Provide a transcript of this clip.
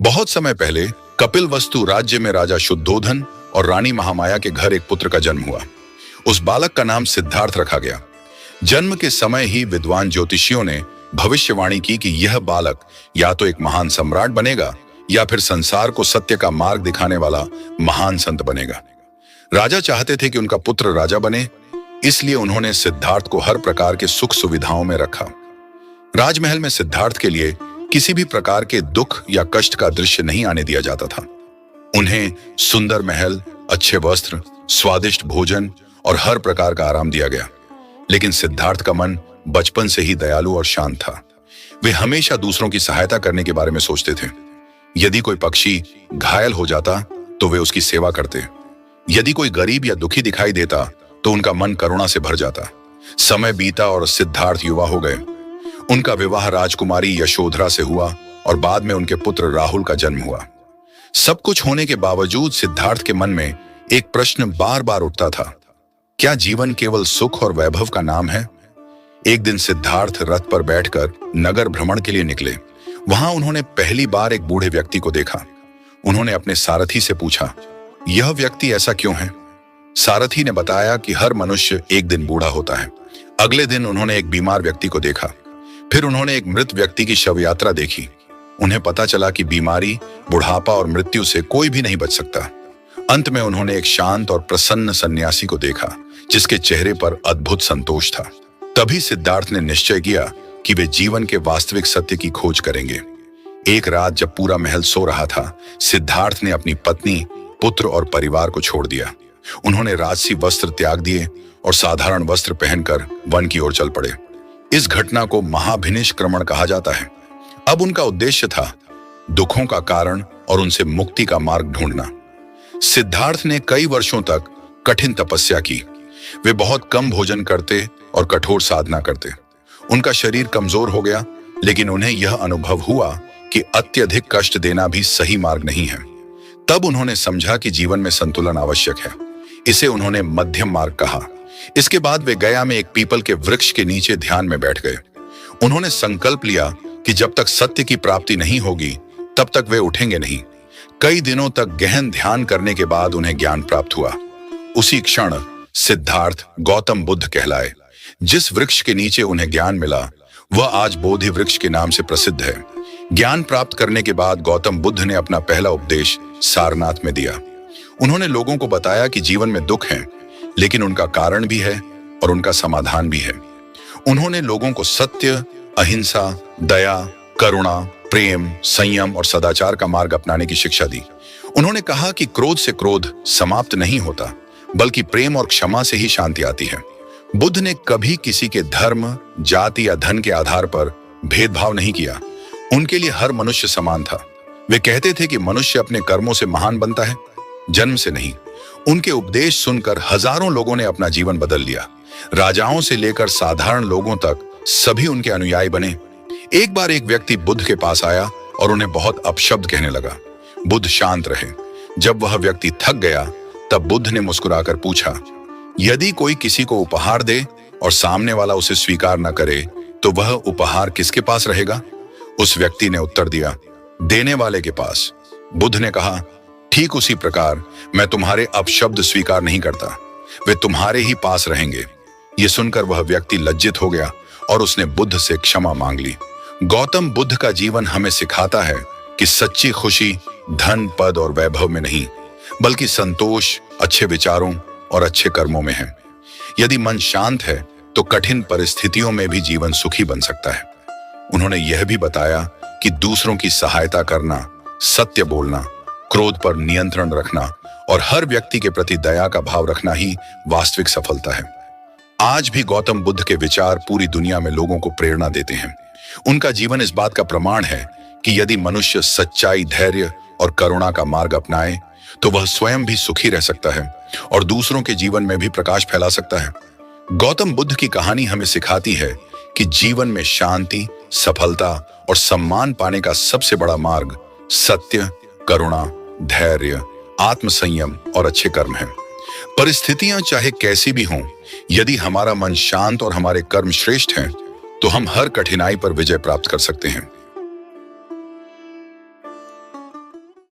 बहुत समय पहले कपिलवस्तु राज्य में राजा शुद्धोधन और रानी महामाया के घर एक पुत्र का जन्म हुआ। उस बालक का नाम सिद्धार्थ रखा गया। जन्म के समय ही विद्वान ज्योतिषियों ने भविष्यवाणी की कि यह बालक या तो एक महान सम्राट बनेगा या फिर संसार को सत्य का मार्ग दिखाने वाला महान संत बनेगा। राजा चाहते थे कि उनका पुत्र राजा बने, इसलिए उन्होंने सिद्धार्थ को हर प्रकार के सुख सुविधाओं में रखा। राजमहल में सिद्धार्थ के लिए किसी भी प्रकार के दुख या कष्ट का दृश्य नहीं आने दिया जाता था। उन्हें सुंदर महल, अच्छे वस्त्र, स्वादिष्ट भोजन और हर प्रकार का आराम दिया गया। लेकिन सिद्धार्थ का मन बचपन से ही दयालु और शांत था। वे हमेशा दूसरों की सहायता करने के बारे में सोचते थे। यदि कोई पक्षी घायल हो जाता तो वे उसकी सेवा करते। यदि कोई गरीब या दुखी दिखाई देता तो उनका मन करुणा से भर जाता। समय बीता और सिद्धार्थ युवा हो गए। उनका विवाह राजकुमारी यशोधरा से हुआ और बाद में उनके पुत्र राहुल का जन्म हुआ। सब कुछ होने के बावजूद सिद्धार्थ के मन में एक प्रश्न बार बार उठता था, क्या जीवन केवल सुख और वैभव का नाम है? एक दिन सिद्धार्थ रथ पर बैठकर नगर भ्रमण के लिए निकले। वहां उन्होंने पहली बार एक बूढ़े व्यक्ति को देखा। उन्होंने अपने सारथी से पूछा, यह व्यक्ति ऐसा क्यों है? सारथी ने बताया कि हर मनुष्य एक दिन बूढ़ा होता है। अगले दिन उन्होंने एक बीमार व्यक्ति को देखा। फिर उन्होंने एक मृत व्यक्ति की शव यात्रा देखी। उन्हें पता चला कि बीमारी, बुढ़ापा और मृत्यु से कोई भी नहीं बच सकता। अंत में उन्होंने एक शांत और प्रसन्न सन्यासी को देखा जिसके चेहरे पर अद्भुत संतोष था। तभी सिद्धार्थ ने निश्चय किया कि वे जीवन के वास्तविक सत्य की खोज करेंगे। एक रात जब पूरा महल सो रहा था, सिद्धार्थ ने अपनी पत्नी, पुत्र और परिवार को छोड़ दिया। उन्होंने राजसी वस्त्र त्याग दिए और साधारण वस्त्र पहनकर वन की ओर चल पड़े। इस घटना को महाभिनिष्क्रमण कहा जाता है। अब उनका उद्देश्य था दुखों का कारण और उनसे मुक्ति का मार्ग ढूंढना। सिद्धार्थ ने कई वर्षों तक कठिन तपस्या की। वे बहुत कम भोजन करते और कठोर साधना करते। उनका शरीर कमजोर हो गया, लेकिन उन्हें यह अनुभव हुआ कि अत्यधिक कष्ट देना भी सही मार्ग नहीं है। तब उन्होंने समझा कि जीवन में संतुलन आवश्यक है। इसे उन्होंने मध्यम मार्ग कहा। इसके बाद वे गया में एक पीपल के वृक्ष के नीचे ध्यान में बैठ गए। उन्होंने संकल्प लिया कि जब तक सत्य की प्राप्ति नहीं होगी तब तक वे उठेंगे नहीं। कई दिनों तक गहन ध्यान करने के बाद उन्हें ज्ञान प्राप्त हुआ। उसी क्षण सिद्धार्थ गौतम बुद्ध कहलाए। जिस वृक्ष के नीचे उन्हें ज्ञान मिला वह आज बोधि वृक्ष के नाम से प्रसिद्ध है। ज्ञान प्राप्त करने के बाद गौतम बुद्ध ने अपना पहला उपदेश सारनाथ में दिया। उन्होंने लोगों को बताया कि जीवन में दुख है, लेकिन उनका कारण भी है और उनका समाधान भी है। उन्होंने लोगों को सत्य, अहिंसा, दया, करुणा, प्रेम, संयम और सदाचार का मार्ग अपनाने की शिक्षा दी। उन्होंने कहा कि क्रोध से क्रोध समाप्त नहीं होता, बल्कि प्रेम और क्षमा से ही शांति आती है। बुद्ध ने कभी किसी के धर्म, जाति या धन के आधार पर भेदभाव नहीं किया। उनके लिए हर मनुष्य समान था। वे कहते थे कि मनुष्य अपने कर्मों से महान बनता है, जन्म से नहीं। उनके उपदेश सुनकर हजारों लोगों ने अपना जीवन बदल लिया। राजाओं से लेकर साधारण लोगों तक सभी उनके अनुयायी बने। एक बार एक व्यक्ति बुद्ध के पास आया और उन्हें बहुत अपशब्द कहने लगा। बुद्ध शांत रहे। जब वह व्यक्ति थक गया तब बुद्ध ने मुस्कुराकर पूछा, यदि कोई किसी को उपहार दे और सामने वाला उसे स्वीकार न करे तो वह उपहार किसके पास रहेगा? उस व्यक्ति ने उत्तर दिया, देने वाले के पास। बुद्ध ने कहा, ठीक उसी प्रकार मैं तुम्हारे अपशब्द स्वीकार नहीं करता, वे तुम्हारे ही पास रहेंगे। ये सुनकर वह व्यक्ति लज्जित हो गया और उसने बुद्ध से क्षमा मांग ली। गौतम बुद्ध का जीवन हमें सिखाता है कि सच्ची खुशी धन, पद और वैभव में नहीं, बल्कि संतोष, अच्छे विचारों और अच्छे कर्मों में है। यदि मन शांत है तो कठिन परिस्थितियों में भी जीवन सुखी बन सकता है। उन्होंने यह भी बताया कि दूसरों की सहायता करना, सत्य बोलना, क्रोध पर नियंत्रण रखना और हर व्यक्ति के प्रति दया का भाव रखना ही वास्तविक सफलता है। आज भी गौतम बुद्ध के विचार पूरी दुनिया में लोगों को प्रेरणा देते हैं। उनका जीवन इस बात का प्रमाण है कि यदि मनुष्य सच्चाई, धैर्य और करुणा का मार्ग अपनाए तो वह स्वयं भी सुखी रह सकता है और दूसरों के जीवन में भी प्रकाश फैला सकता है। गौतम बुद्ध की कहानी हमें सिखाती है कि जीवन में शांति, सफलता और सम्मान पाने का सबसे बड़ा मार्ग सत्य, करुणा, धैर्य, आत्मसंयम और अच्छे कर्म हैं। परिस्थितियां चाहे कैसी भी हों, यदि हमारा मन शांत और हमारे कर्म श्रेष्ठ हैं, तो हम हर कठिनाई पर विजय प्राप्त कर सकते हैं।